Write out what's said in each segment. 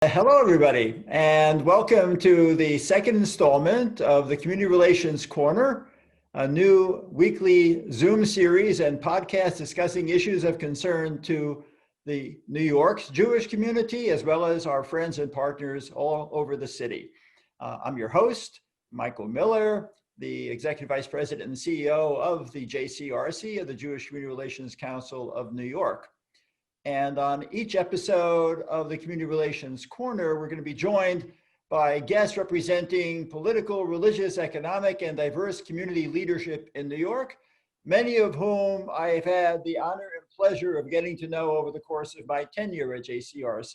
Hello, everybody, and welcome to the second installment of the Community Relations Corner, a new weekly Zoom series and podcast discussing issues of concern to the New York's Jewish community, as well as our friends and partners all over the city. I'm your host, Michael Miller, the Executive Vice President and CEO of the JCRC, of the Jewish Community Relations Council of New York. And on each episode of the Community Relations Corner, we're going to be joined by guests representing political, religious, economic, and diverse community leadership in New York, many of whom I've had the honor and pleasure of getting to know over the course of my tenure at JCRC.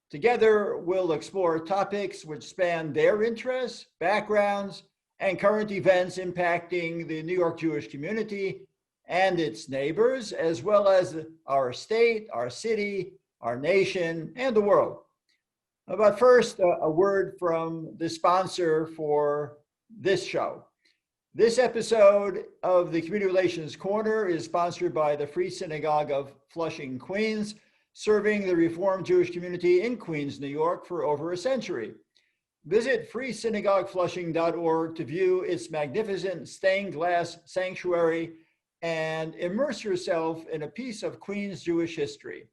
Together, we'll explore topics which span their interests, backgrounds, and current events impacting the New York Jewish community and its neighbors, as well as our state, our city, our nation, and the world. But first, a word from the sponsor for this show. This episode of the Community Relations Corner is sponsored by the Free Synagogue of Flushing, Queens, serving the Reformed Jewish community in Queens, New York for over a century. Visit freesynagogueflushing.org to view its magnificent stained glass sanctuary and immerse yourself in a piece of Queens Jewish history.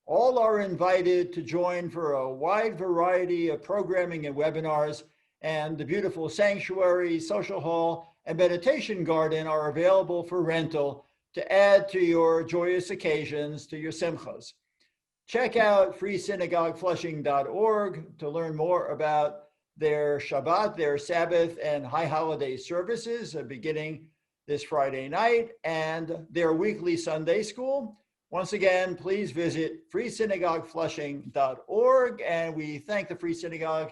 All are invited to join for a wide variety of programming and webinars, and the beautiful sanctuary, social hall, and meditation garden are available for rental to add to your joyous occasions, to your simchas. Check out freesynagogueflushing.org to learn more about their Shabbat, their Sabbath, and high holiday services beginning this Friday night, and their weekly Sunday school. Once again, please visit freesynagogueflushing.org, and we thank the Free Synagogue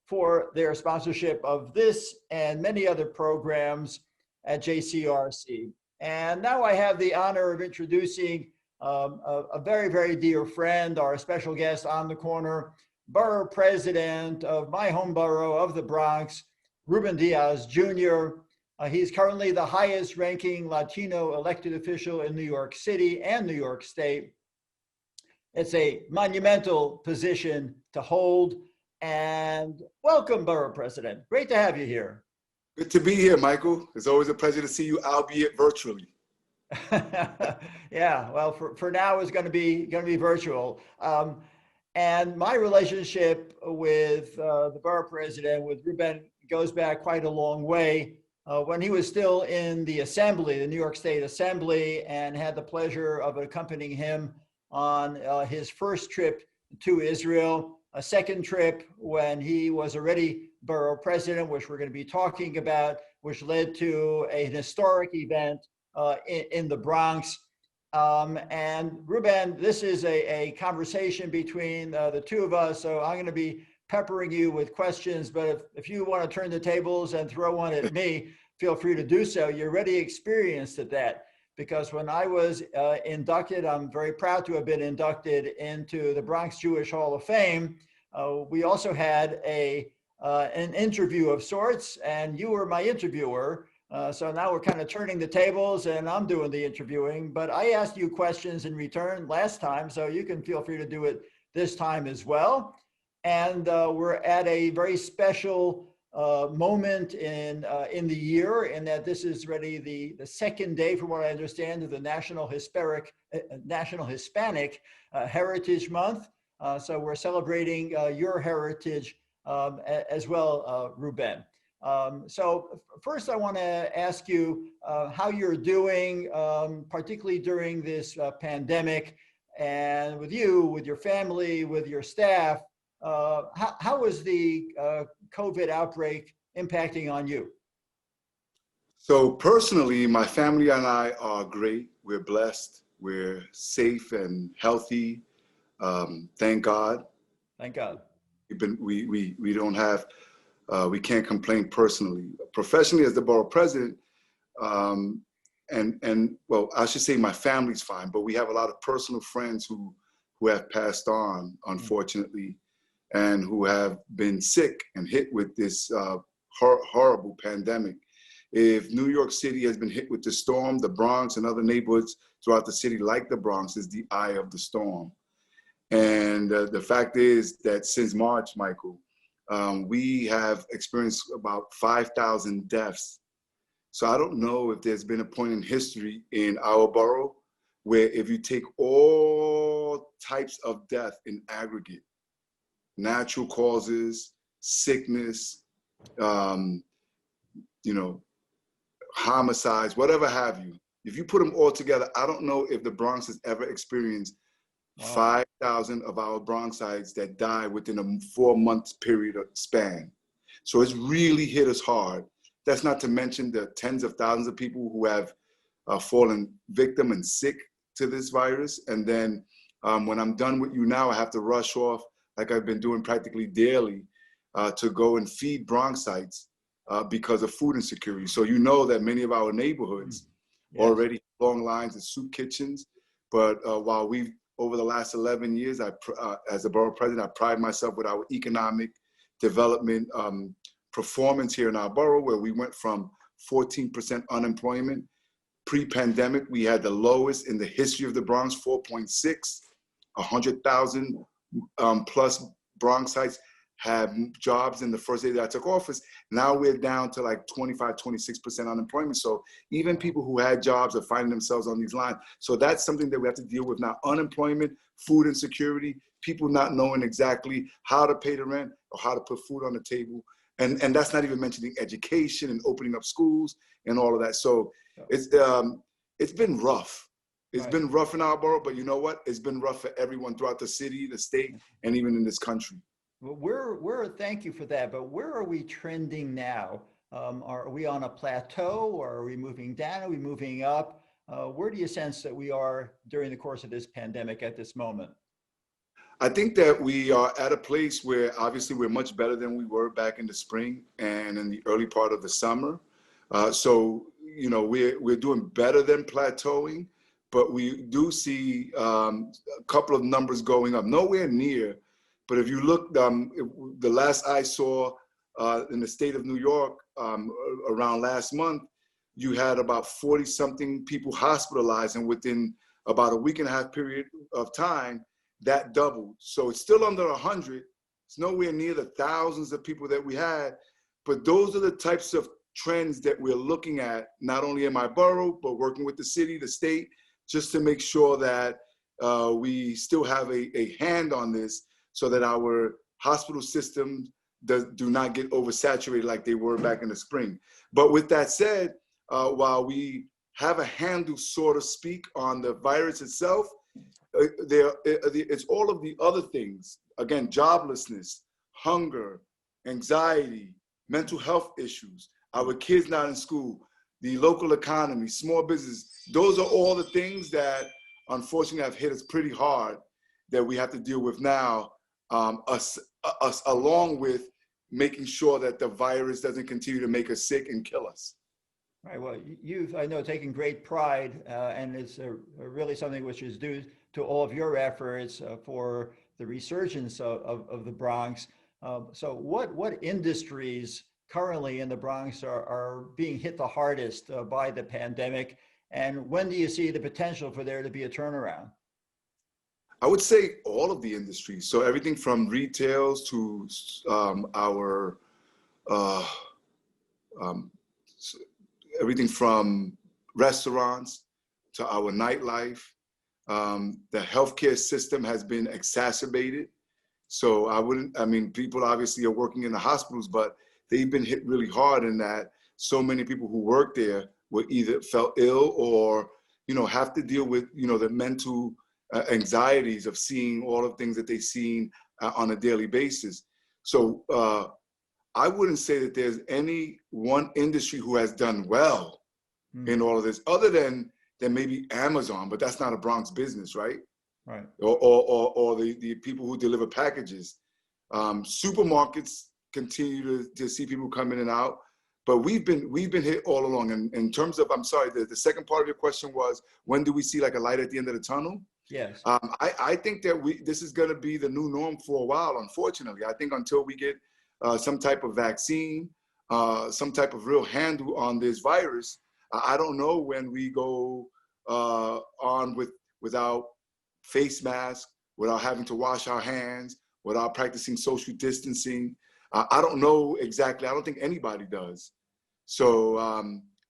for their sponsorship of this and many other programs at JCRC. And now I have the honor of introducing a very, very dear friend, our special guest on the corner, Borough President of my home borough of the Bronx, Ruben Diaz, Jr. He's currently the highest ranking Latino elected official in New York City and New York State. It's a monumental position to hold. And welcome, Borough President. Great to have you here. Good to be here, Michael. It's always a pleasure to see you, albeit virtually. Yeah, well, for now it's going to be virtual. And my relationship with the Borough President, with Ruben, goes back quite a long way. When he was still in the Assembly, the New York State Assembly, and had the pleasure of accompanying him on his first trip to Israel, a second trip when he was already Borough President, which we're going to be talking about, which led to an historic event in the Bronx. And Ruben, this is a conversation between the two of us, so I'm going to be peppering you with questions, but if you want to turn the tables and throw one at me, feel free to do so. You're already experienced at that, because when I was inducted, I'm very proud to have been inducted into the Bronx Jewish Hall of Fame. We also had an interview of sorts, and you were my interviewer. So now we're kind of turning the tables and I'm doing the interviewing, but I asked you questions in return last time, so you can feel free to do it this time as well. And we're at a very special moment in the year, in that this is already the second day, from what I understand, of the National Hispanic Heritage Month. So we're celebrating your heritage as well, Ruben. So first I want to ask you how you're doing, particularly during this pandemic, and with you, with your family, with your staff. How is the COVID outbreak impacting on you? So personally, my family and I are great. We're blessed. We're safe and healthy. Thank God. Thank God. We don't have, we can't complain personally. Professionally, as the borough president, and well, I should say my family's fine, but we have a lot of personal friends who have passed on, unfortunately, and who have been sick and hit with this horrible pandemic. If New York City has been hit with the storm, the Bronx and other neighborhoods throughout the city, like the Bronx, is the eye of the storm. And the fact is that since March, Michael, we have experienced about 5,000 deaths. So I don't know if there's been a point in history in our borough where if you take all types of death in aggregate, natural causes, sickness, you know, homicides, whatever have you, if you put them all together, I don't know if the Bronx has ever experienced 5,000 of our Bronxites that died within a 4-month period of span. So it's really hit us hard. That's not to mention the tens of thousands of people who have fallen victim and sick to this virus. And then when I'm done with you now, I have to rush off, like I've been doing practically daily, to go and feed Bronxites because of food insecurity. So you know that many of our neighborhoods already have long lines of soup kitchens. But while we've, over the last 11 years, as a borough president, I pride myself with our economic development performance here in our borough, where we went from 14% unemployment. Pre-pandemic, we had the lowest in the history of the Bronx, 4.6. 100,000 plus Bronxites had jobs in the first day that I took office. Now we're down to like 25, 26% unemployment. So even people who had jobs are finding themselves on these lines. So that's something that we have to deal with now. Unemployment, food insecurity, people not knowing exactly how to pay the rent or how to put food on the table. And that's not even mentioning education and opening up schools and all of that. So it's been rough. It's been rough in our borough, but you know what? It's been rough for everyone throughout the city, the state, and even in this country. Well, thank you for that, but where are we trending now? Are we on a plateau, or are we moving down? Are we moving up? Where do you sense that we are during the course of this pandemic at this moment? I think that we are at a place where obviously we're much better than we were back in the spring and in the early part of the summer. So, you know, we're doing better than plateauing, but we do see a couple of numbers going up, nowhere near. But if you look, the last I saw in the state of New York around last month, you had about 40-something people hospitalized, and within about a week and a half period of time, that doubled. So it's still under 100. It's nowhere near the thousands of people that we had, but those are the types of trends that we're looking at, not only in my borough, but working with the city, the state, just to make sure that we still have a hand on this so that our hospital systems do not get oversaturated like they were back in the spring. But with that said, while we have a handle, so to speak, on the virus itself, it's all of the other things. Again, joblessness, hunger, anxiety, mental health issues, our kids not in school, the local economy, small business. Those are all the things that unfortunately have hit us pretty hard that we have to deal with now, us along with making sure that the virus doesn't continue to make us sick and kill us. Right. Well, you've, I know, taken great pride, and it's really something which is due to all of your efforts for the resurgence of the Bronx. So what industries currently in the Bronx are being hit the hardest by the pandemic? And when do you see the potential for there to be a turnaround? I would say all of the industries. So everything from retails to everything from restaurants to our nightlife. The healthcare system has been exacerbated. So people obviously are working in the hospitals, but they've been hit really hard in that so many people who work there were either felt ill or, have to deal with, the mental anxieties of seeing all of things that they've seen on a daily basis. So I wouldn't say that there's any one industry who has done well in all of this, other than maybe Amazon, but that's not a Bronx business, right? Right. Or the people who deliver packages. Supermarkets continue to see people come in and out, but we've been hit all along. And in terms of, I'm sorry, the second part of your question was, when do we see like a light at the end of the tunnel? Yes. I think that this is going to be the new norm for a while, unfortunately. I think until we get some type of vaccine, some type of real handle on this virus, I don't know when we go on without face masks, without having to wash our hands, without practicing social distancing. I don't know exactly. I don't think anybody does. So,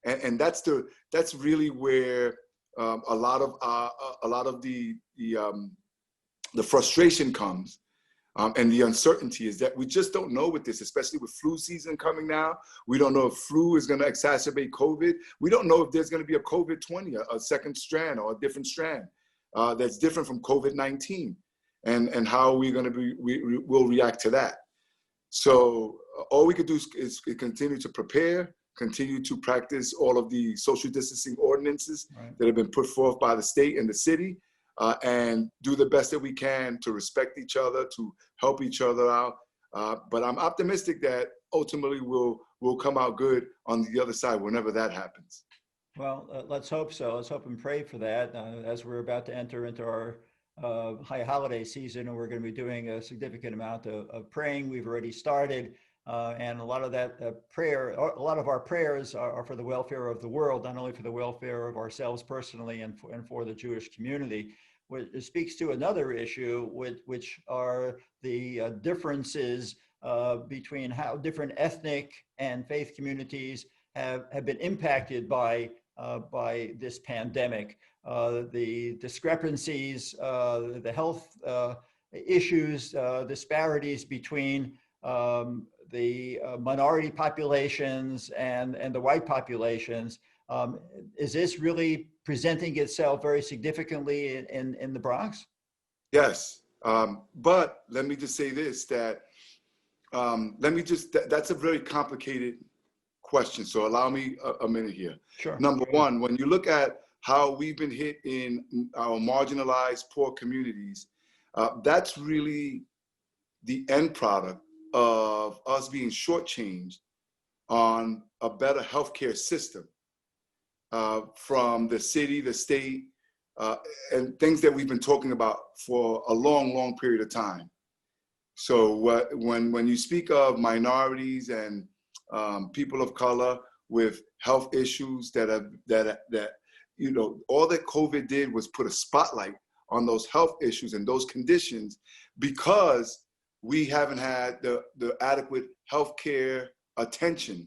and that's really where a lot of the frustration comes. And the uncertainty is that we just don't know with this, especially with flu season coming now. We don't know if flu is going to exacerbate COVID. We don't know if there's going to be a COVID-20, a second strand or a different strand that's different from COVID-19, and how we're going to we'll react to that. So all we could do is continue to prepare, continue to practice all of the social distancing ordinances that have been put forth by the state and the city. And do the best that we can to respect each other, to help each other out. But I'm optimistic that ultimately we'll come out good on the other side whenever that happens. Well, let's hope so. Let's hope and pray for that as we're about to enter into our high holiday season, and we're going to be doing a significant amount of praying. We've already started. And a lot of that prayer, a lot of our prayers are for the welfare of the world, not only for the welfare of ourselves personally and for the Jewish community. It speaks to another issue, which are the differences between how different ethnic and faith communities have been impacted by this pandemic. The discrepancies, the health issues, disparities between the minority populations and the white populations. Is this really presenting itself very significantly in the Bronx? Yes, but let me just say this, that that's a very complicated question. So allow me a minute here. Sure. Number one, when you look at how we've been hit in our marginalized poor communities, that's really the end product of us being shortchanged on a better healthcare system from the city, the state, and things that we've been talking about for a long, long period of time. So when you speak of minorities and people of color with health issues that you know, all that COVID did was put a spotlight on those health issues and those conditions, because we haven't had the adequate healthcare attention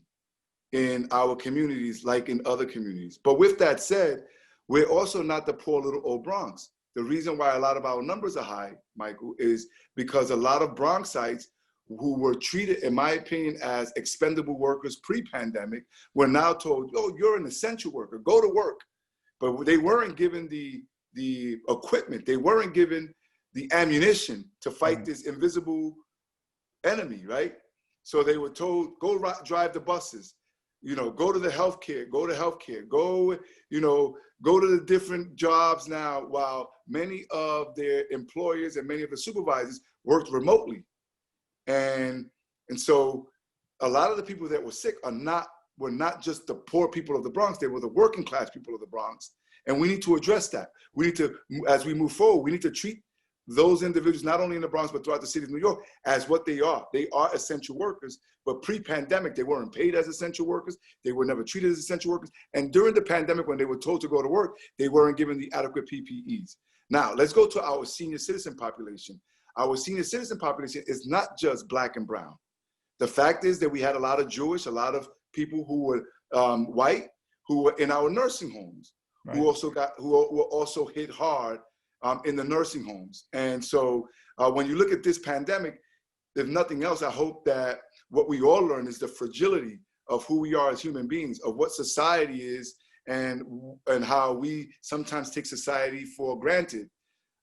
in our communities like in other communities. But with that said, we're also not the poor little old Bronx. The reason why a lot of our numbers are high, Michael, is because a lot of Bronxites who were treated, in my opinion, as expendable workers pre-pandemic were now told, oh, you're an essential worker, go to work. But they weren't given the equipment, they weren't given the ammunition to fight this invisible enemy, right? So they were told, go drive the buses, you know, go to the healthcare, go, you know, go to the different jobs now, while many of their employers and many of the supervisors worked remotely. And so a lot of the people that were sick were not just the poor people of the Bronx, they were the working class people of the Bronx. And we need to address that. We need to, as we move forward, we need to treat those individuals, not only in the Bronx, but throughout the city of New York, as what they are. They are essential workers, but pre-pandemic, they weren't paid as essential workers. They were never treated as essential workers. And during the pandemic, when they were told to go to work, they weren't given the adequate PPEs. Now, let's go to our senior citizen population. Our senior citizen population is not just Black and brown. The fact is that we had a lot of Jewish, a lot of people who were white, who were in our nursing homes, right, who were also hit hard in the nursing homes. And so when you look at this pandemic, if nothing else, I hope that what we all learn is the fragility of who we are as human beings, of what society is, and how we sometimes take society for granted,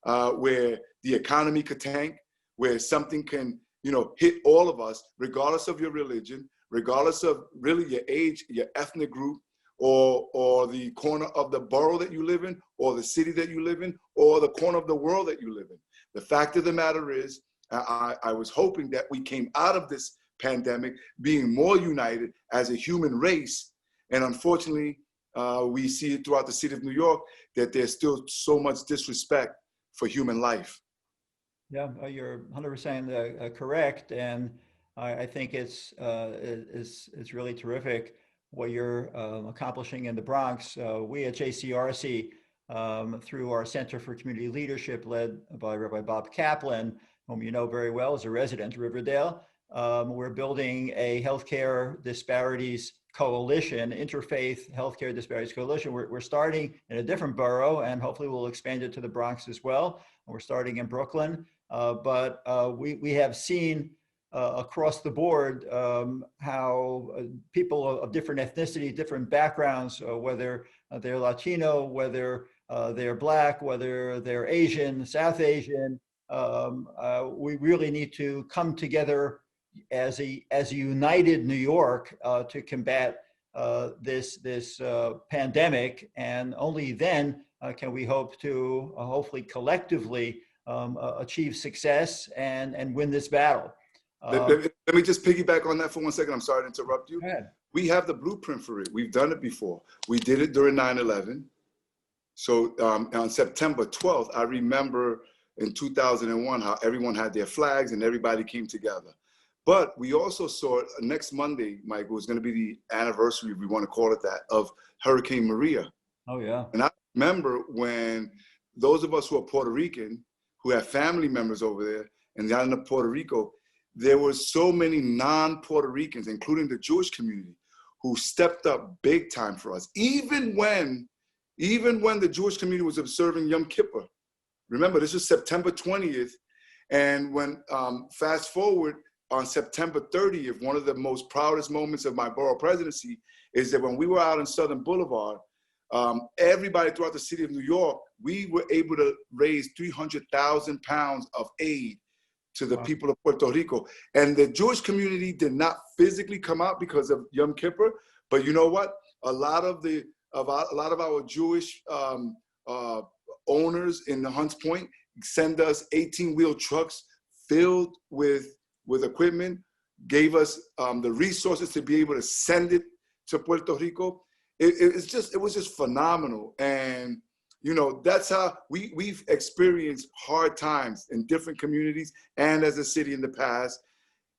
where the economy could tank, where something can, you know, hit all of us, regardless of your religion, regardless of really your age, your ethnic group, or the corner of the borough that you live in, or the city that you live in, or the corner of the world that you live in. The fact of the matter is, I was hoping that we came out of this pandemic being more united as a human race. And unfortunately, we see it throughout the city of New York that there's still so much disrespect for human life. Yeah, you're 100% correct. And I think it's really terrific what you're accomplishing in the Bronx. We at JCRC through our Center for Community Leadership led by Rabbi Bob Kaplan, whom you know very well as a resident of Riverdale. We're building a healthcare disparities coalition, interfaith healthcare disparities coalition. We're starting in a different borough, and hopefully we'll expand it to the Bronx as well. We're starting in Brooklyn, but we have seen across the board how people of different ethnicity, different backgrounds, whether they're Latino, whether they're Black, whether they're Asian, South Asian, we really need to come together as a united New York to combat this pandemic, and only then can we hope to hopefully collectively achieve success and win this battle. Let me just piggyback on that for 1 second. I'm sorry to interrupt you. Go ahead. We have the blueprint for it. We've done it before. We did it during 9/11. So on September 12th, I remember in 2001 how everyone had their flags and everybody came together. But we also saw it next Monday, Mike, was going to be the anniversary, if we want to call it that, of Hurricane Maria. Oh, yeah. And I remember when those of us who are Puerto Rican, who have family members over there in the island of Puerto Rico, there were so many non-Puerto Ricans, including the Jewish community, who stepped up big time for us. Even when the Jewish community was observing Yom Kippur. Remember, this was September 20th. And when fast forward, on September 30th, one of the most proudest moments of my borough presidency is that when we were out in Southern Boulevard, everybody throughout the city of New York, we were able to raise 300,000 pounds of aid to the people of Puerto Rico. And the Jewish community did not physically come out because of Yom Kippur, but you know what? A lot of our Jewish owners in the Hunts Point send us 18-wheel trucks filled with equipment, gave us the resources to be able to send it to Puerto Rico. It was just phenomenal. And you know, that's how we've experienced hard times in different communities and as a city in the past.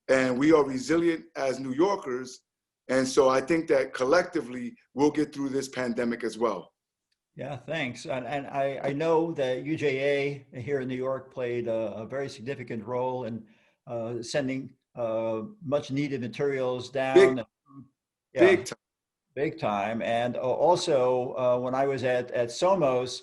And we are resilient as New Yorkers. And so I think that collectively we'll get through this pandemic as well. Yeah, thanks. And I know that UJA here in New York played a very significant role in sending much needed materials down. Big time. Big time. And also when I was at Somos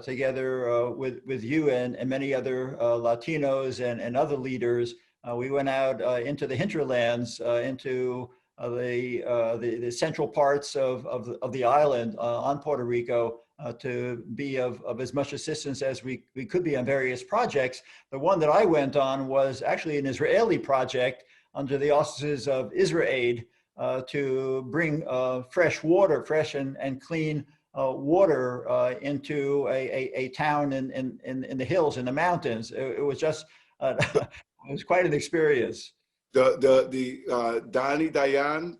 together with you and many other Latinos and other leaders, we went out into the hinterlands, into the central parts of the island on Puerto Rico to be of as much assistance as we could be on various projects. The one that I went on was actually an Israeli project under the auspices of IsraAid to bring fresh and clean water into a town in the hills, in the mountains. It was just, it was quite an experience. Donnie Dayan,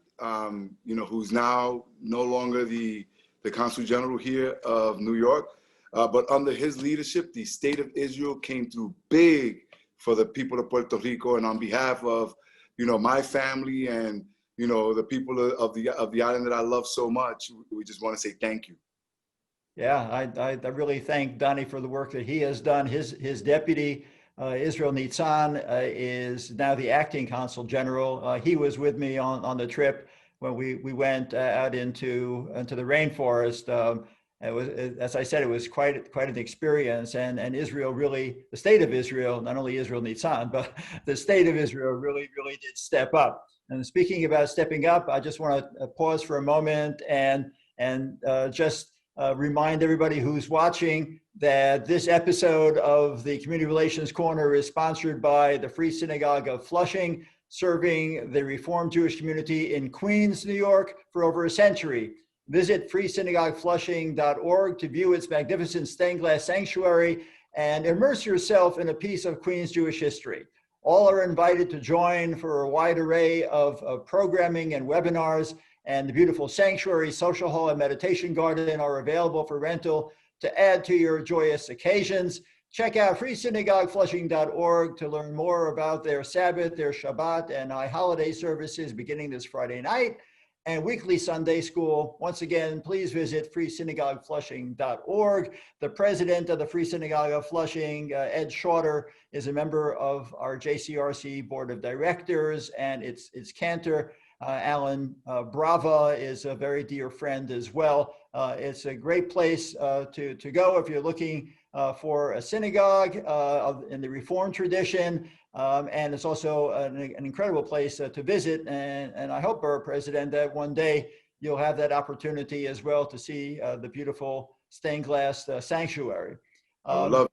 you know, who's now no longer the Consul General here of New York, but under his leadership, the state of Israel came through big for the people of Puerto Rico, and on behalf of, you know, my family and, you know, the people of the island that I love so much, we just want to say thank you. Yeah, I really thank Donnie for the work that he has done. His deputy, Israel Nitzan, is now the acting consul general. He was with me on the trip when we went out into the rainforest. It was, as I said, it was quite an experience, and Israel really, the state of Israel, not only Israel Nitzan, but the state of Israel really did step up. And speaking about stepping up, I just want to pause for a moment and just remind everybody who's watching that this episode of the Community Relations Corner is sponsored by the Free Synagogue of Flushing, serving the Reformed Jewish community in Queens, New York for over a century. Visit freesynagogueflushing.org to view its magnificent stained glass sanctuary and immerse yourself in a piece of Queens Jewish history. All are invited to join for a wide array of programming and webinars, and the beautiful sanctuary, social hall, and meditation garden are available for rental to add to your joyous occasions. Check out freesynagogueflushing.org to learn more about their Sabbath, their Shabbat, and high holiday services beginning this Friday night. and weekly Sunday school. Once again, please visit freesynagogueflushing.org. The president of the Free Synagogue of Flushing, Ed Shorter, is a member of our JCRC board of directors and its cantor. Alan Brava is a very dear friend as well. It's a great place to go if you're looking for a synagogue in the Reformed tradition. And it's also an incredible place to visit. And I hope, Borough President, that one day you'll have that opportunity as well to see the beautiful stained glass sanctuary. I would love it.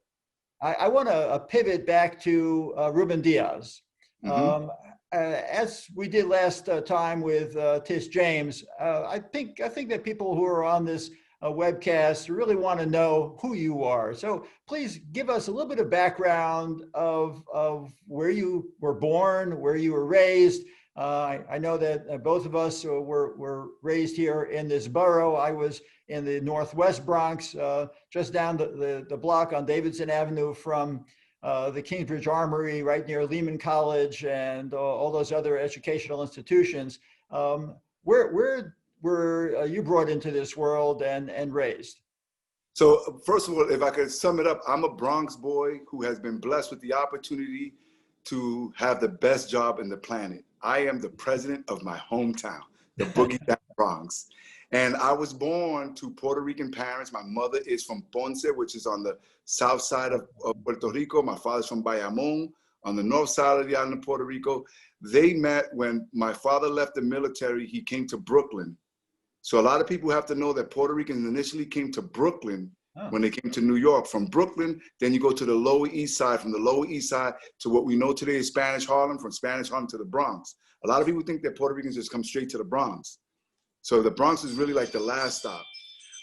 I want to pivot back to Ruben Diaz. Mm-hmm. As we did last time with Tish James, I think that people who are on this webcast really want to know who you are. So please give us a little bit of background of where you were born, where you were raised. I know that both of us were raised here in this borough. I was in the Northwest Bronx, just down the block on Davidson Avenue from the Kingsbridge Armory, right near Lehman College, and all those other educational institutions. Where were you brought into this world and raised? So first of all, if I could sum it up, I'm a Bronx boy who has been blessed with the opportunity to have the best job in the planet. I am the president of my hometown, the Boogie Down Bronx. And I was born to Puerto Rican parents. My mother is from Ponce, which is on the south side of Puerto Rico. My father's from Bayamón, on the north side of the island of Puerto Rico. They met when my father left the military. He came to Brooklyn. So a lot of people have to know that Puerto Ricans initially came to Brooklyn when they came to New York. From Brooklyn, then you go to the Lower East Side. From the Lower East Side to what we know today is Spanish Harlem. From Spanish Harlem to the Bronx. A lot of people think that Puerto Ricans just come straight to the Bronx. So the Bronx is really like the last stop.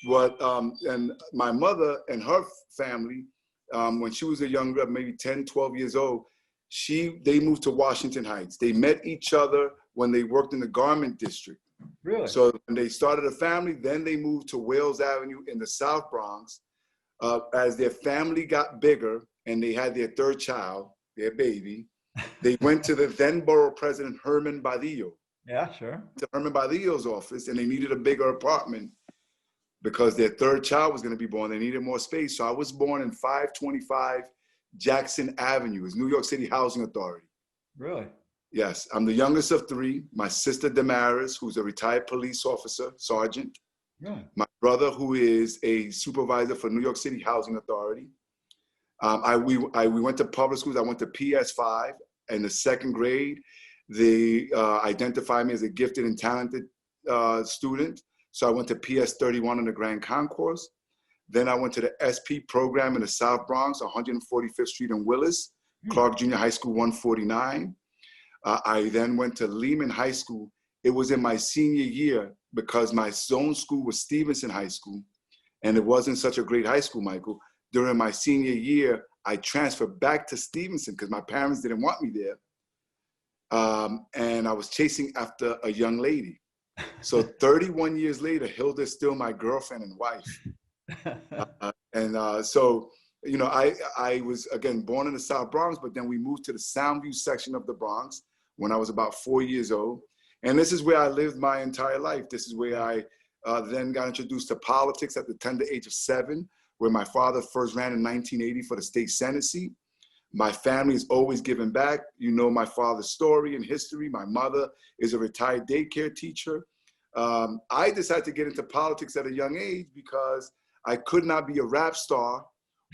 And my mother and her family, when she was a young girl, maybe 10, 12 years old, they moved to Washington Heights. They met each other when they worked in the garment district. Really? So when they started a family, then they moved to Wales Avenue in the South Bronx. As their family got bigger and they had their third child, their baby, they went to the then borough president, Herman Badillo. Yeah, sure. To Herman Badillo's office, and they needed a bigger apartment because their third child was going to be born. They needed more space. So I was born in 525 Jackson Avenue. It's New York City Housing Authority. Really? Yes. I'm the youngest of three. My sister Damaris, who's a retired police officer, sergeant. Yeah. My brother, who is a supervisor for New York City Housing Authority. We went to public schools. I went to PS5 in the second grade. They identified me as a gifted and talented student. So I went to PS31 in the Grand Concourse. Then I went to the SP program in the South Bronx, 145th Street in Willis, Clark Junior High School 149. I then went to Lehman High School. It was in my senior year because my zone school was Stevenson High School. And it wasn't such a great high school, Michael. During my senior year, I transferred back to Stevenson because my parents didn't want me there. And I was chasing after a young lady. So 31 years later, Hilda's still my girlfriend and wife. So, you know, I was, again, born in the South Bronx, but then we moved to the Soundview section of the Bronx when I was about 4 years old. And this is where I lived my entire life. This is where I then got introduced to politics at the tender age of 7, where my father first ran in 1980 for the state Senate seat. My family is always giving back. You know my father's story and history. My mother is a retired daycare teacher. I decided to get into politics at a young age because I could not be a rap star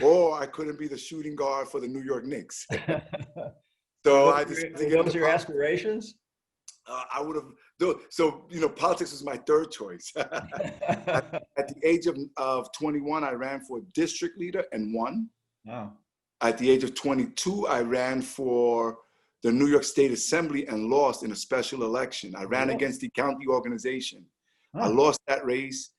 or I couldn't be the shooting guard for the New York Knicks. So I decided to get into your aspirations? I would have, so, you know, politics was my third choice. At the age of 21, I ran for district leader and won. Wow. At the age of 22, I ran for the New York State Assembly and lost in a special election. I ran against the county organization. I lost that race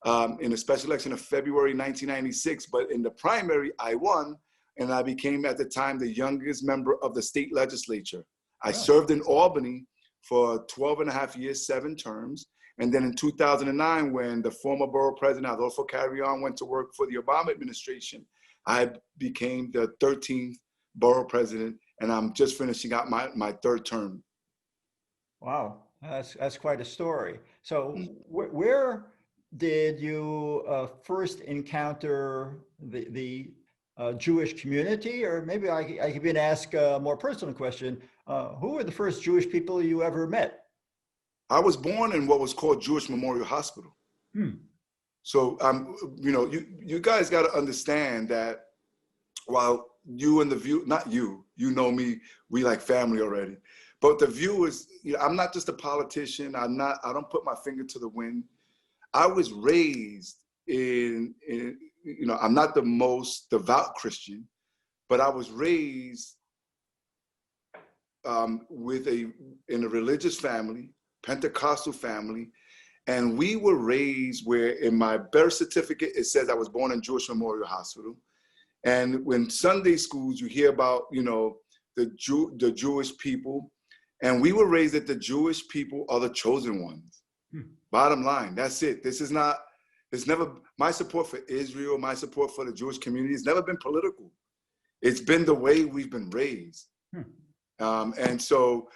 in a special election of February 1996, but in the primary, I won, and I became, at the time, the youngest member of the state legislature. I served in Albany for 12 and a half years, 7 terms. And then in 2009, when the former borough president, Adolfo Carrion, went to work for the Obama administration, I became the 13th borough president, and I'm just finishing out my 3rd term. Wow. That's quite a story. So where did you first encounter the Jewish community? Or maybe I could even ask a more personal question. Who were the first Jewish people you ever met? I was born in what was called Jewish Memorial Hospital. Hmm. So, you guys got to understand that while you and the View, not you, you know me, we like family already. But the View is, I'm not just a politician. I don't put my finger to the wind. I was raised I'm not the most devout Christian, but I was raised in a religious family, Pentecostal family. And we were raised where in my birth certificate, it says I was born in Jewish Memorial Hospital. And when Sunday schools, you hear about, the Jewish people. And we were raised that the Jewish people are the chosen ones. Bottom line, that's it. It's never, my support for Israel, my support for the Jewish community has never been political. It's been the way we've been raised. And so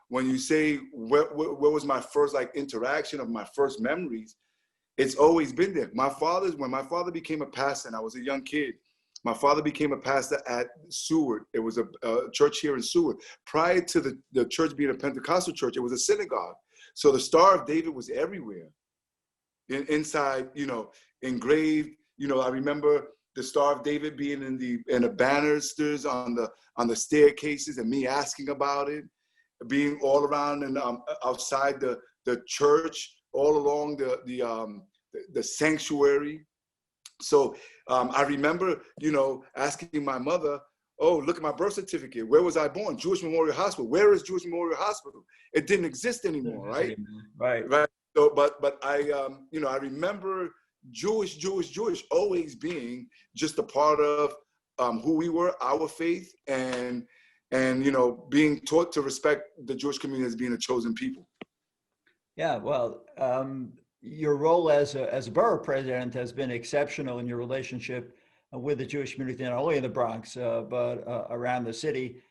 when you say, what was my first interaction of my first memories, it's always been there. When my father became a pastor and I was a young kid, my father became a pastor at Seward. It was a church here in Seward. Prior to the church being a Pentecostal church, it was a synagogue. So the Star of David was everywhere. Inside, engraved. I remember the Star of David being in the banisters on the staircases, and me asking about it, being all around and outside the church, all along the sanctuary. So I remember, asking my mother, "Oh, look at my birth certificate. Where was I born? Jewish Memorial Hospital. Where is Jewish Memorial Hospital?" It didn't exist anymore, right? Right. So, but I, I remember Jewish always being just a part of who we were, our faith, and being taught to respect the Jewish community as being a chosen people. Yeah, well, your role as a borough president has been exceptional in your relationship with the Jewish community, not only in the Bronx, but around the city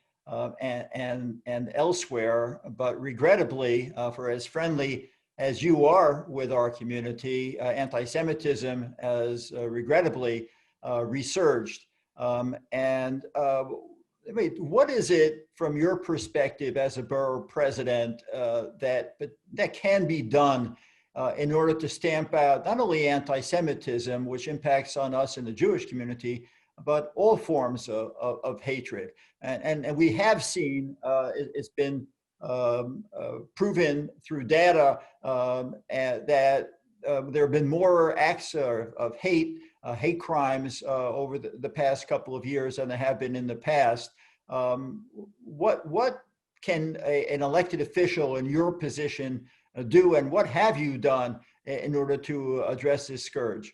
and elsewhere. But regrettably, for as friendly as you are with our community, anti-Semitism has regrettably resurged. What is it from your perspective as a borough president that can be done in order to stamp out not only anti-Semitism, which impacts on us in the Jewish community, but all forms of hatred? And we have seen it's been proven through data that there have been more acts of hate crimes over the past couple of years than there have been in the past. What can an elected official in your position do, and what have you done in order to address this scourge?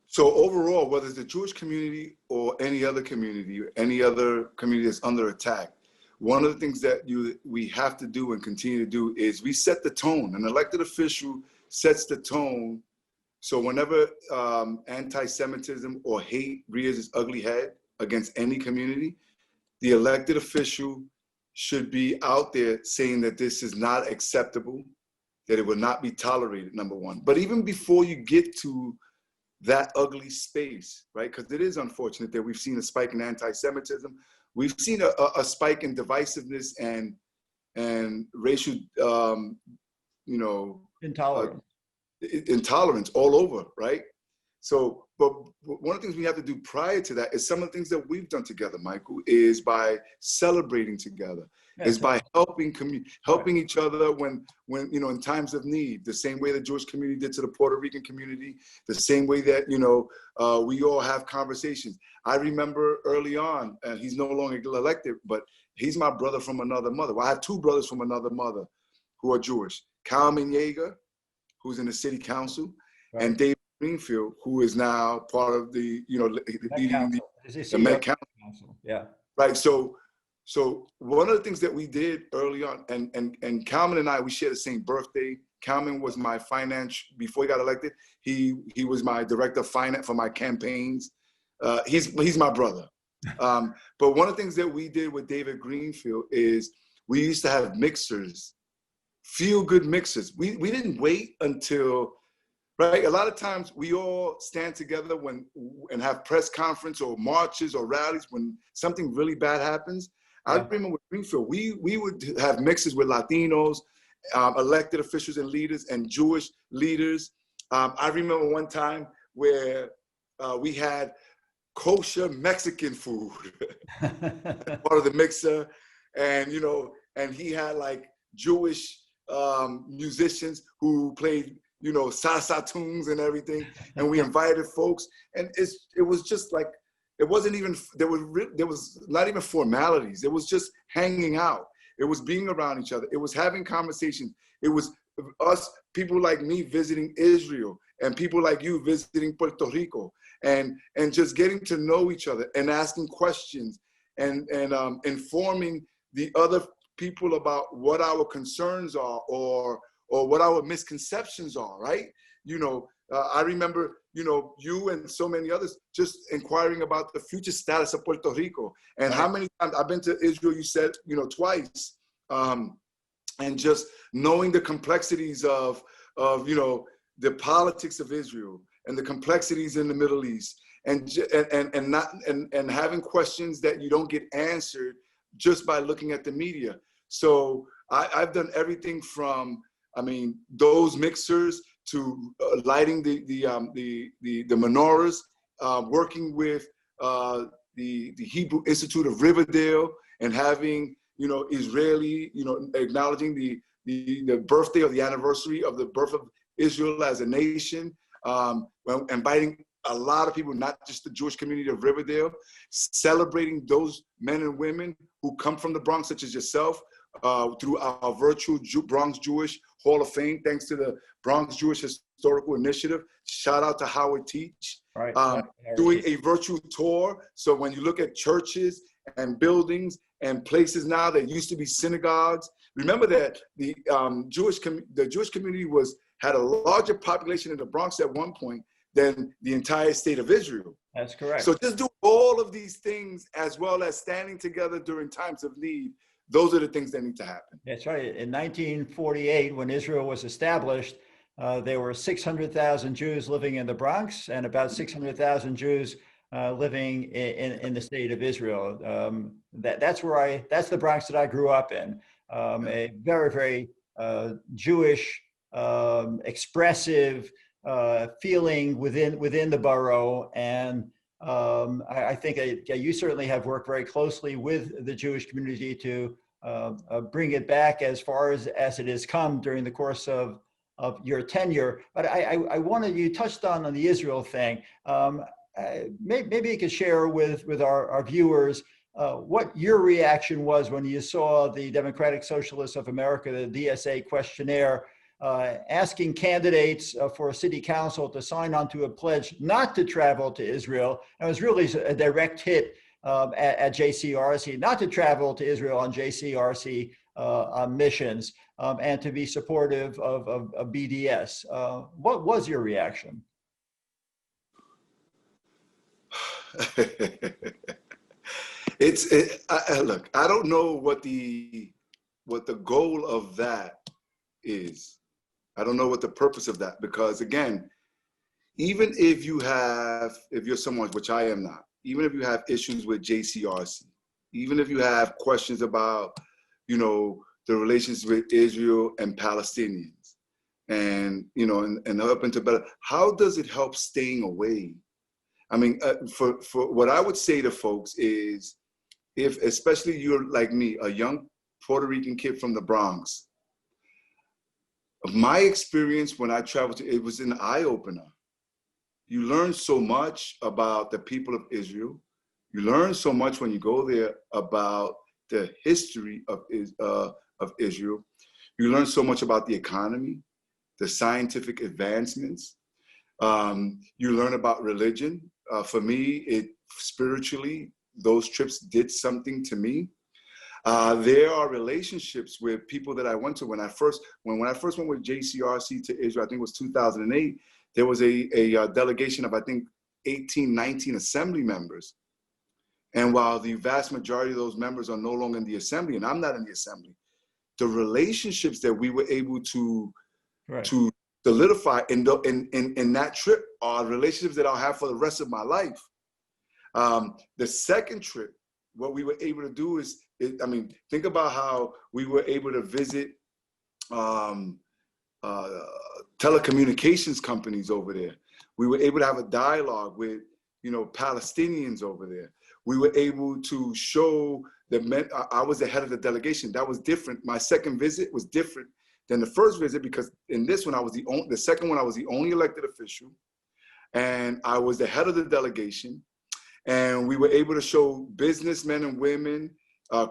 So overall, whether it's the Jewish community or any other community that's under attack, one of the things that we have to do and continue to do is we set the tone. An elected official sets the tone. So whenever anti-Semitism or hate rears its ugly head against any community, the elected official should be out there saying that this is not acceptable, that it will not be tolerated, number one. But even before you get to that ugly space, right? Because it is unfortunate that we've seen a spike in anti-Semitism. We've seen a spike in divisiveness and racial, intolerance all over, right? So, but one of the things we have to do prior to that is some of the things that we've done together, Michael, is by celebrating together, is by helping each other when in times of need, the same way the Jewish community did to the Puerto Rican community, the same way that, we all have conversations. I remember early on, he's no longer elected, but he's my brother from another mother. Well, I have two brothers from another mother who are Jewish. Kalman Yeager, who's in the city council, right, and David Greenfield, who is now part of the, leading the Met Council. Yeah. Right. So one of the things that we did early on, and Kalman and I, we share the same birthday. Kalman was my finance, before he got elected, he was my director of finance for my campaigns. He's my brother. But one of the things that we did with David Greenfield is we used to have mixers feel-good mixers. We didn't wait until, right? A lot of times we all stand together and have press conference or marches or rallies when something really bad happens. Yeah. I remember with Greenfield, we would have mixes with Latinos, elected officials and leaders, and Jewish leaders. I remember one time where we had kosher Mexican food part of the mixer, and and he had like Jewish musicians who played salsa tunes and everything, and we invited folks, and it was just like, it wasn't even, there was not even formalities. It was just hanging out. It was being around each other. It was having conversations. It was us, people like me visiting Israel, and people like you visiting Puerto Rico, and just getting to know each other and asking questions and informing the other people about what our concerns are or what our misconceptions are, right? I remember, you and so many others just inquiring about the future status of Puerto Rico, and how many times I've been to Israel, you said, twice, and just knowing the complexities of the politics of Israel and the complexities in the Middle East, and having questions that you don't get answered just by looking at the media. So I've done everything from, those mixers to lighting the menorahs, working with the Hebrew Institute of Riverdale, and having Israeli, acknowledging the birthday or the anniversary of the birth of Israel as a nation, inviting a lot of people, not just the Jewish community of Riverdale, celebrating those men and women who come from the Bronx, such as yourself, through our virtual Bronx Jewish Hall of Fame, thanks to the Bronx Jewish Historical Initiative. Shout out to Howard Teach. Right. Doing a virtual tour. So when you look at churches and buildings and places now that used to be synagogues, remember that the Jewish community had a larger population in the Bronx at one point than the entire state of Israel. That's correct. So just do all of these things, as well as standing together during times of need. Those are the things that need to happen. That's right. In 1948, when Israel was established, there were 600,000 Jews living in the Bronx and about 600,000 Jews living in the state of Israel. That's the Bronx that I grew up in. A very, very Jewish, expressive feeling within the borough, and I think you certainly have worked very closely with the Jewish community to bring it back as far as it has come during the course of your tenure. But I wanted, you touched on the Israel thing. Maybe you could share with our viewers what your reaction was when you saw the Democratic Socialists of America, the DSA questionnaire, asking candidates for city council to sign on to a pledge not to travel to Israel. And it was really a direct hit at JCRC, not to travel to Israel on JCRC missions, and to be supportive of BDS. What was your reaction? Look, I don't know what the goal of that is. I don't know what the purpose of that, because again, even if you're someone, which I am not, even if you have issues with JCRC, even if you have questions about, the relations with Israel and Palestinians, and up into better, how does it help staying away? For what I would say to folks is, if especially you're like me, a young Puerto Rican kid from the Bronx, my experience when I traveled it was an eye-opener. You learn so much about the people of Israel. You learn so much when you go there about the history of Israel. You learn so much about the economy, the scientific advancements. You learn about religion. For me, spiritually, those trips did something to me. There are relationships with people that I went to when I first went with JCRC to Israel. I think it was 2008. There was a delegation of, I think, 18, 19 assembly members. And while the vast majority of those members are no longer in the assembly, and I'm not in the assembly, the relationships that we were able to Right. to solidify in that trip are relationships that I'll have for the rest of my life. The second trip, what we were able to do is, I mean, think about how we were able to visit telecommunications companies over there. We were able to have a dialogue with, you know, Palestinians over there. We were able to show the men. I was the head of the delegation. That was different. My second visit was different than the first visit, because in this one, I was the second one, I was the only elected official, and I was the head of the delegation. And we were able to show businessmen and women,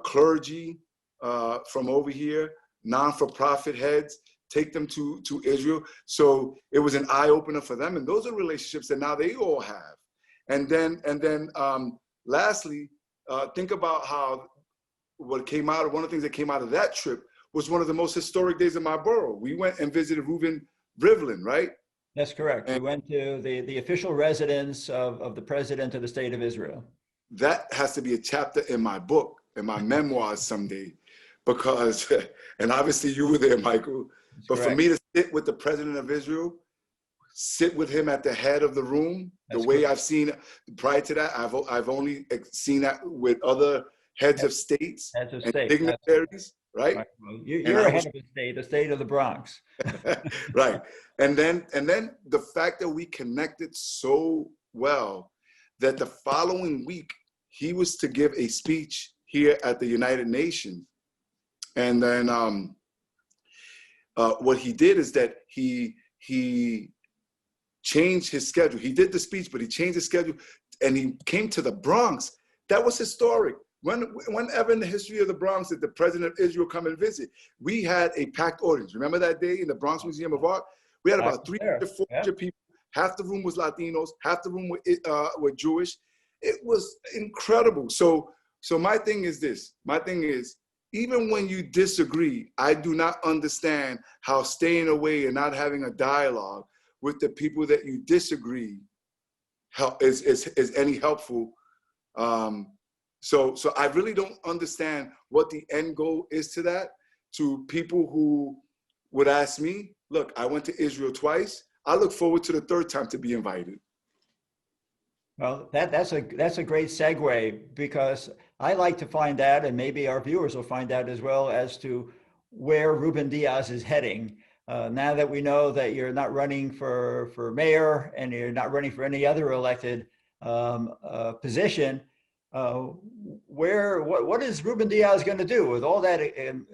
clergy from over here, non-for-profit heads, take them to Israel. So it was an eye-opener for them. And those are relationships that now they all have. And then lastly, think about how one of the things that came out of that trip was one of the most historic days of my borough. We went and visited Ruben Rivlin, right? That's correct. We went to the official residence of the president of the state of Israel. That has to be a chapter in my book, in my memoirs someday, because, and obviously you were there, Michael, That's but correct. for me to sit with the president of Israel, sit with him at the head of the room, That's the way correct. I've seen prior to that, I've only seen that with other heads of states Heads of and state. dignitaries, right? Right. Well, you're a head of the state of the Bronx. Right. And then the fact that we connected so well that the following week he was to give a speech here at the United Nations. And then what he did is that he changed his schedule. He did the speech, but he changed his schedule and he came to the Bronx. That was historic. Whenever in the history of the Bronx did the president of Israel come and visit, we had a packed audience. Remember that day in the Bronx Museum of Art? We had about 300, 400 people. Half the room was Latinos, half the room were Jewish. It was incredible. So my thing is this. My thing is, even when you disagree, I do not understand how staying away and not having a dialogue with the people that you disagree is any helpful. So I really don't understand what the end goal is to that. To people who would ask me, look, I went to Israel twice. I look forward to the third time to be invited. Well, that's a great segue, because I like to find out, and maybe our viewers will find out as well, as to where Ruben Diaz is heading. Now that we know that you're not running for mayor and you're not running for any other elected position, what is Ruben Diaz going to do with all that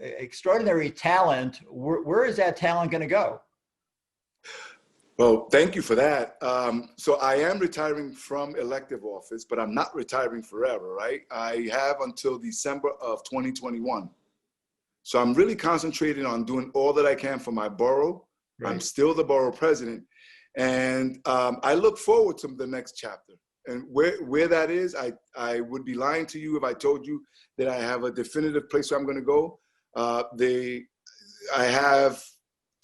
extraordinary talent? Where is that talent going to go? Well, thank you for that. So I am retiring from elective office, but I'm not retiring forever, right? I have until December of 2021. So I'm really concentrating on doing all that I can for my borough. Right. I'm still the borough president. And I look forward to the next chapter. And where that is, I would be lying to you if I told you that I have a definitive place where I'm going to go. I have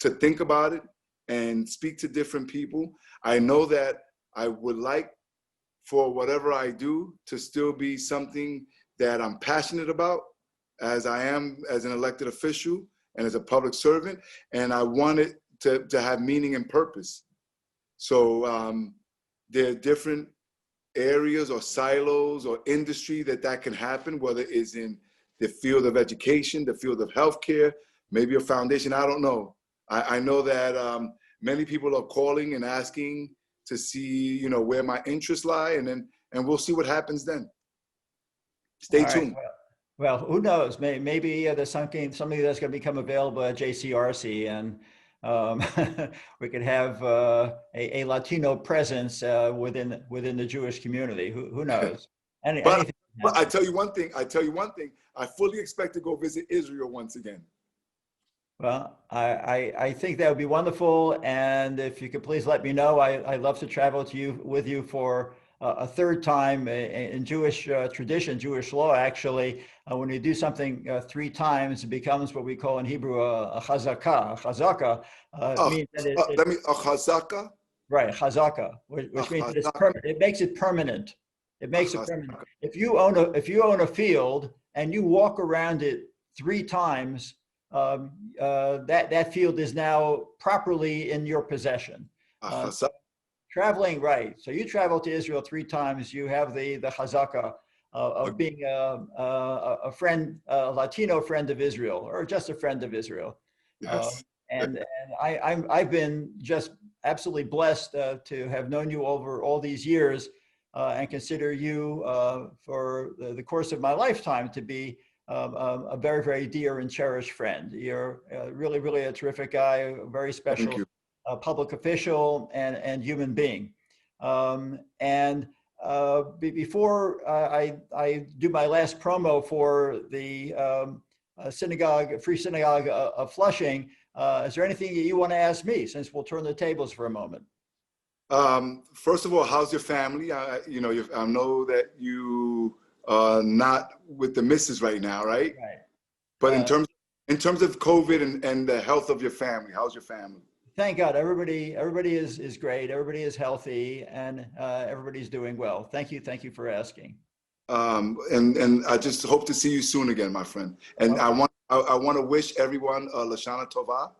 to think about it and speak to different people. I know that I would like for whatever I do to still be something that I'm passionate about, as I am as an elected official and as a public servant, and I want it to have meaning and purpose. So there are different areas or silos or industry that can happen, whether it's in the field of education, the field of healthcare, maybe a foundation, I don't know. I know that many people are calling and asking to see, where my interests lie, and we'll see what happens then. Stay tuned. Well, who knows? Maybe there's something that's going to become available at JCRC, and we could have a Latino presence within the Jewish community. Who knows? But I tell you one thing. I fully expect to go visit Israel once again. Well, I think that would be wonderful, and if you could please let me know, I'd love to travel with you for a third time. In Jewish tradition, Jewish law, actually, when you do something 3 times, it becomes what we call in Hebrew a chazakah. A chazakah means that a chazakah? Right, chazakah, which means that it's permanent. It makes it permanent. It makes it permanent. If you own a field and you walk around it 3 times, that field is now properly in your possession. Traveling, right. So you travel to Israel 3 times. You have the chazaka of being a friend, a Latino friend of Israel, or just a friend of Israel. Yes. And I've been just absolutely blessed to have known you over all these years and consider you for the course of my lifetime to be a very, very dear and cherished friend. You're really, really a terrific guy, a very special public official and human being. Before I do my last promo for the Free Synagogue of Flushing, is there anything that you want to ask me, since we'll turn the tables for a moment? First of all, how's your family? I know that you are not with the missus right now, right? Right. But in terms of COVID and the health of your family, how's your family? Thank God, everybody is great. Everybody is healthy, and everybody's doing well. Thank you for asking. And I just hope to see you soon again, my friend. And okay. I want to wish everyone a Lashana Tova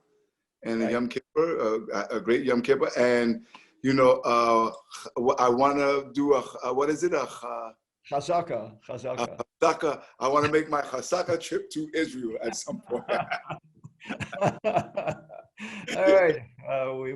and a Yom Kippur, a great Yom Kippur. And I want to do what is it? Chazaka. I want to make my chazaka trip to Israel at some point. All right,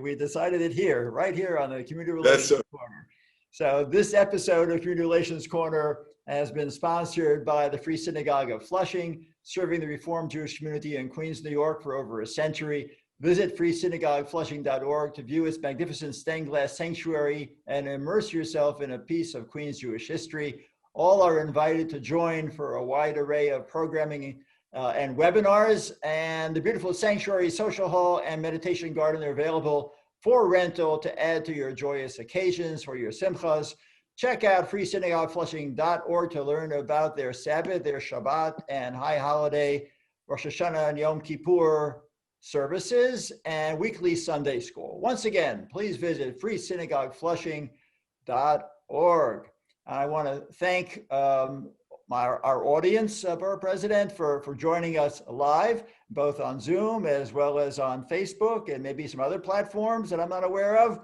we decided it here, right here on the Community Relations Corner. So this episode of Community Relations Corner has been sponsored by the Free Synagogue of Flushing, serving the Reformed Jewish community in Queens, New York for over a century. Visit freesynagogueflushing.org to view its magnificent stained glass sanctuary and immerse yourself in a piece of Queens Jewish history. All are invited to join for a wide array of programming and webinars, and the beautiful sanctuary, social hall, and meditation garden are available for rental to add to your joyous occasions or your simchas. Check out freesynagogueflushing.org to learn about their Sabbath, their Shabbat, and high holiday Rosh Hashanah and Yom Kippur services and weekly Sunday school. Once again, please visit freesynagogueflushing.org. I want to thank our audience, Borough President, for joining us live, both on Zoom as well as on Facebook and maybe some other platforms that I'm not aware of.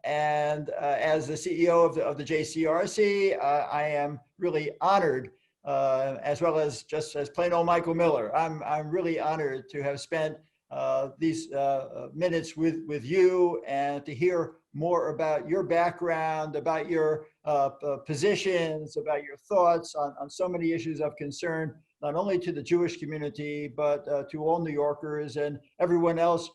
As the CEO of the JCRC, I am really honored, as well as just as plain old Michael Miller. I'm really honored to have spent these minutes with you and to hear more about your background, about your positions, about your thoughts on so many issues of concern, not only to the Jewish community, but to all New Yorkers and everyone else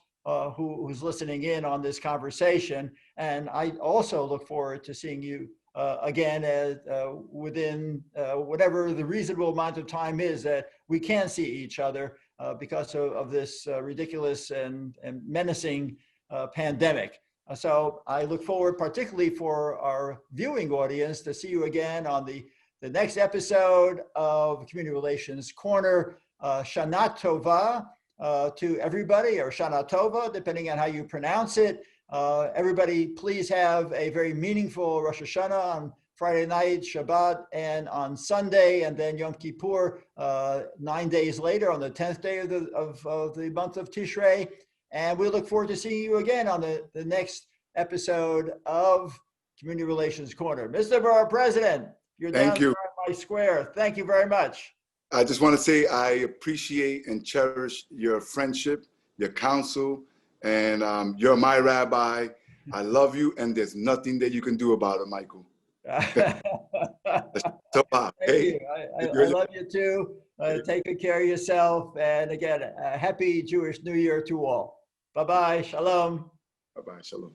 who's listening in on this conversation. And I also look forward to seeing you again within whatever the reasonable amount of time is that we can see each other because of this ridiculous and menacing pandemic. So I look forward, particularly for our viewing audience, to see you again on the next episode of Community Relations Corner. Shana Tova to everybody, or Shana Tova, depending on how you pronounce it. Everybody, please have a very meaningful Rosh Hashanah on Friday night, Shabbat, and on Sunday, and then Yom Kippur 9 days later on the 10th day of the month of Tishrei. And we look forward to seeing you again on the next episode of Community Relations Corner. Mr. Borough President, you're down there on my square. Thank you very much. I just want to say I appreciate and cherish your friendship, your counsel, and you're my rabbi. I love you, and there's nothing that you can do about it, Michael. Thank you. I love you too. Take good care of yourself. And again, a happy Jewish New Year to all. Bye-bye. Shalom. Bye-bye. Shalom.